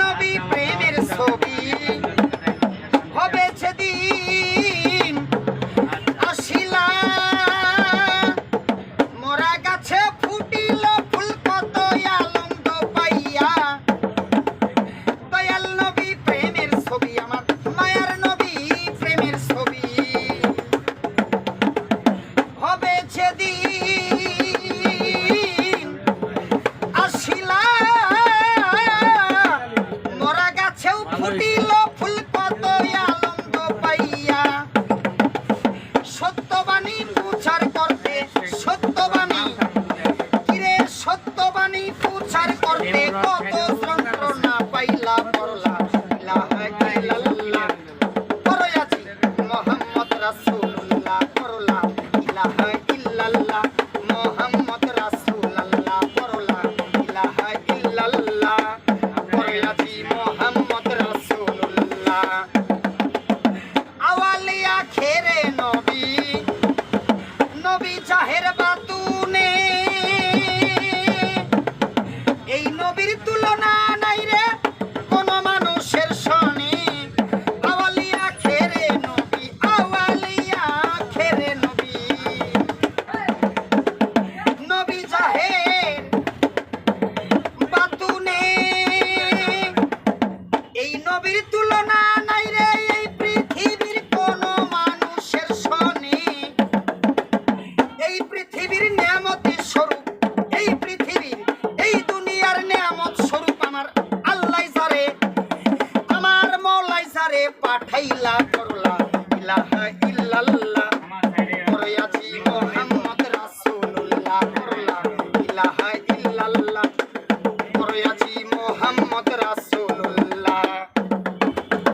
নবী প্রেমের ছবি হবে সেদিন আসিলা মোরা গাছে ফুটিল ফুল কত আনন্দ পাইয়া দয়াল নবী প্রেমের ছবি আমার মায়ার নবী প্রেমের ছবি হবে সেদিন আসিলা মোরা গাছেও ফুটিল ফুল কত আনন্দ পাইয়া সত্যবাণী প্রচার করতে সত্যবাণী কিরে সত্যবাণী প্রচার করতে কত যন্ত্রণা পাইলা পড়লা ইলাহা ইল্লাল্লাহ পড়ায়াছি মুহাম্মদ রাসূলুল্লাহ পড়লা ইলাহা ইল্লাল্লাহ মুহাম্মদ রাসূলুল্লাহ পড়লা ইলাহা ইল্লাল্লাহ পড়ায়াছি মুহাম্মদ রাসূলুল্লাহ আওয়ালিয়া খেরে নবী নবী জাহের বাতুনে এই নবীর তুলনা নাই রে কোন মানুষের সনে আওয়ালিয়া খেরে নবী আওয়ালিয়া খেরে নবী নবী জাহের বাতুনে এই নবীর তুলনা নাই রে এই পৃথিবীর কোন মানুষের সনে এই পৃথিবীর নিয়ামতের স্বরূপ এই পৃথিবীর এই দুনিয়ার নিয়ামত স্বরূপ আমার আল্লাহ যারে আমার মওলাই যারে পাঠাইলা করলা